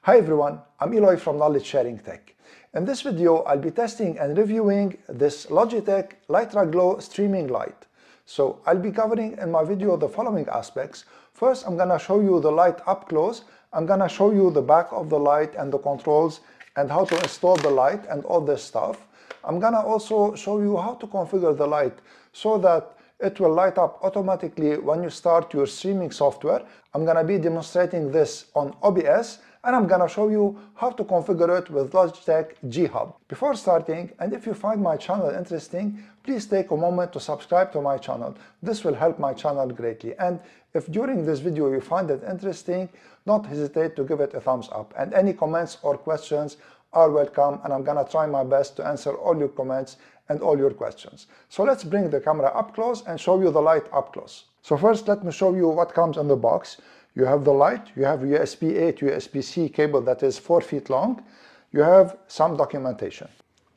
Hi everyone, I'm Eloy from Knowledge Sharing Tech. In this video, I'll be testing and reviewing this Logitech Litra Glow streaming light. So I'll be covering in my video the following aspects. First, I'm gonna show you the light up close. I'm gonna show you the back of the light and the controls and how to install the light and all this stuff. I'm gonna also show you how to configure the light so that it will light up automatically when you start your streaming software. I'm gonna be demonstrating this on OBS, and I'm gonna show you how to configure it with Logitech G Hub. Before starting, and if you find my channel interesting, please take a moment to subscribe to my channel. This will help my channel greatly. And if during this video you find it interesting, don't hesitate to give it a thumbs up. And any comments or questions are welcome, and I'm gonna try my best to answer all your comments and all your questions. So let's bring the camera up close and show you the light up close. So first, let me show you what comes in the box. You have the light, you have USB-A to USB-C cable that is 4 feet long. You have some documentation.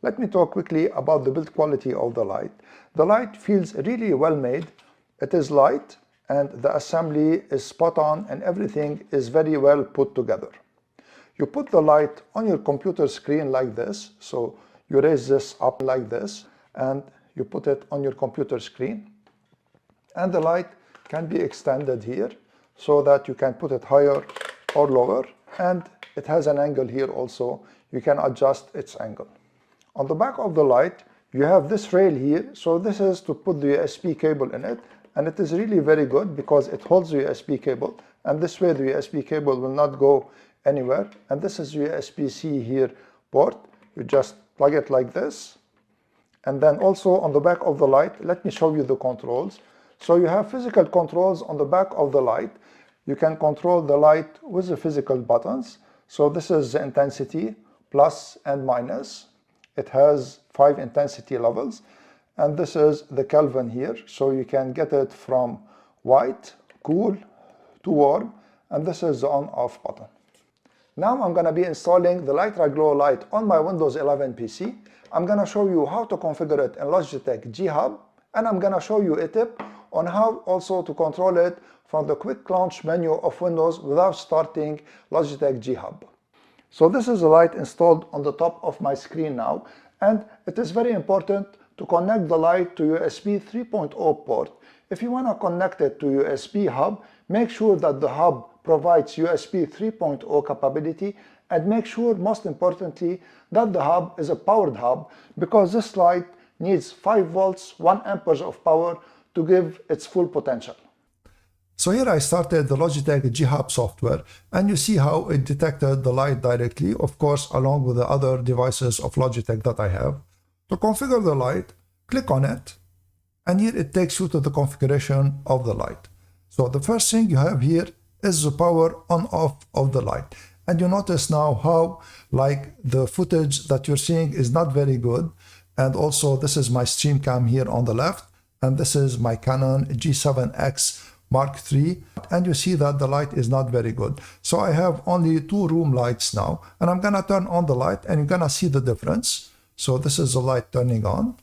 Let me talk quickly about the build quality of the light. The light feels really well made. It is light and the assembly is spot on and everything is very well put together. You put the light on your computer screen like this. So you raise this up like this and you put it on your computer screen. And the light can be extended here so that you can put it higher or lower, and it has an angle here also. You can adjust its angle. On the back of the light, you have this rail here, so this is to put the USB cable in it, and it is really very good because it holds the USB cable, and this way the USB cable will not go anywhere. And this is USB-C here port. You just plug it like this. And then also on the back of the light, let me show you the controls. So you have physical controls on the back of the light. You can control the light with the physical buttons. So this is the intensity, plus and minus. It has 5 intensity levels. And this is the Kelvin here. So you can get it from white, cool, to warm. And this is the on-off button. Now I'm gonna be installing the Litra Glow light on my Windows 11 PC. I'm gonna show you how to configure it in Logitech G Hub. And I'm gonna show you a tip on how also to control it from the quick launch menu of Windows without starting Logitech G Hub. So this is the light installed on the top of my screen now, and it is very important to connect the light to USB 3.0 port. If you want to connect it to USB hub, make sure that the hub provides USB 3.0 capability, and make sure, most importantly, that the hub is a powered hub, because this light needs 5 volts, 1 amperes of power to give its full potential. So here I started the Logitech G Hub software, and you see how it detected the light directly, of course, along with the other devices of Logitech that I have. To configure the light, click on it, and here it takes you to the configuration of the light. So the first thing you have here is the power on-off of the light. And you notice now how the footage that you're seeing is not very good. And also this is my stream cam here on the left, and this is my Canon G7X Mark III, and you see that the light is not very good. So I have only 2 room lights now, and I'm gonna turn on the light and you're gonna see the difference. So this is the light turning on,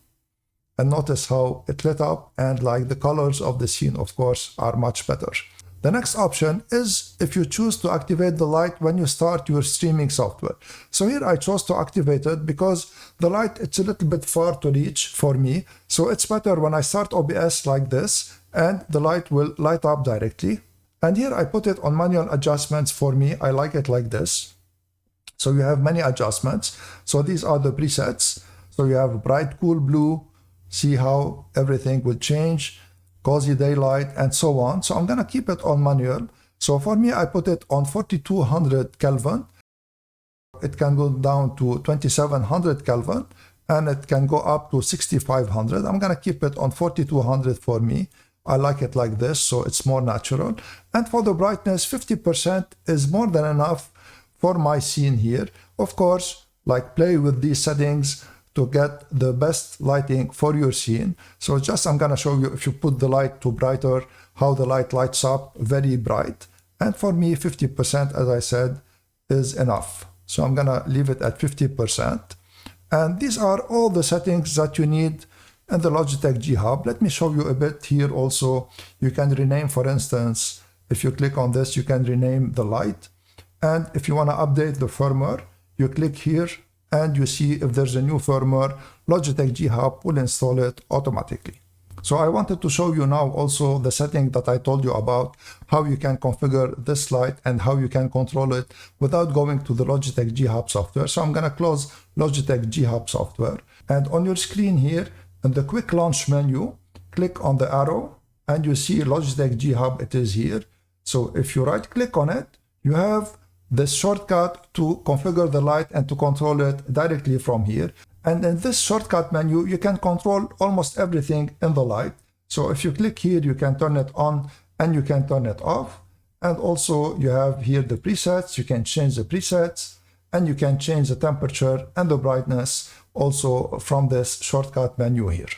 and notice how it lit up, and the colors of the scene, of course, are much better. The next option is if you choose to activate the light when you start your streaming software. So here I chose to activate it because the light, it's a little bit far to reach for me. So it's better when I start OBS like this, and the light will light up directly. And here I put it on manual adjustments for me. I like it like this. So you have many adjustments. So these are the presets. So you have bright, cool blue. See how everything will change. Cozy daylight, and so on. So I'm gonna keep it on manual. So for me, I put it on 4200 Kelvin. It can go down to 2700 Kelvin, and it can go up to 6500. I'm gonna keep it on 4200 for me. I like it like this, so it's more natural. And for the brightness, 50% is more than enough for my scene here. Of course, play with these settings to get the best lighting for your scene. So I'm gonna show you, if you put the light to brighter, how the light lights up very bright. And for me, 50%, as I said, is enough. So I'm gonna leave it at 50%. And these are all the settings that you need in the Logitech G Hub. Let me show you a bit here also. You can rename, for instance, if you click on this, you can rename the light. And if you want to update the firmware, you click here and you see if there's a new firmware, Logitech G Hub will install it automatically. So I wanted to show you now also the setting that I told you about, how you can configure this light and how you can control it without going to the Logitech G Hub software. So I'm going to close Logitech G Hub software. And on your screen here, in the quick launch menu, click on the arrow and you see Logitech G Hub, it is here. So if you right click on it, you have this shortcut to configure the light and to control it directly from here. And in this shortcut menu, you can control almost everything in the light. So if you click here, you can turn it on and you can turn it off. And also you have here the presets. You can change the presets and you can change the temperature and the brightness also from this shortcut menu here.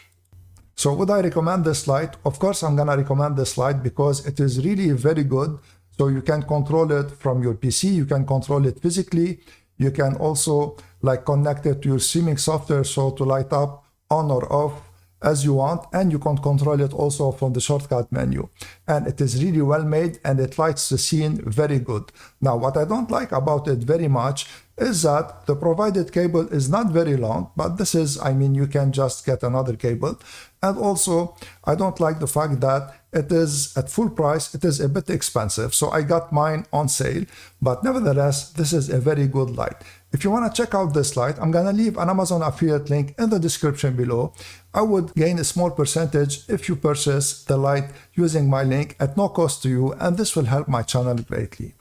So would I recommend this light? Of course, I'm gonna recommend this light because it is really very good. So you can control it from your PC, you can control it physically. You can also like connect it to your streaming software so to light up on or off as you want, and you can control it also from the shortcut menu. And it is really well made and it lights the scene very good. Now, what I don't like about it very much is that the provided cable is not very long, but this is, I mean, you can just get another cable. And also, I don't like the fact that it is at full price, it is a bit expensive. So I got mine on sale, but nevertheless, this is a very good light. If you want to check out this light, I'm going to leave an Amazon affiliate link in the description below. I would gain a small percentage if you purchase the light using my link at no cost to you, and this will help my channel greatly.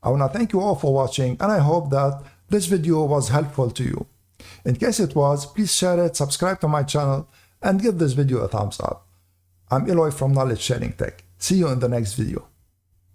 I want to thank you all for watching, and I hope that this video was helpful to you. In case it was, please share it, subscribe to my channel, and give this video a thumbs up. I'm Eloy from Knowledge Sharing Tech. See you in the next video.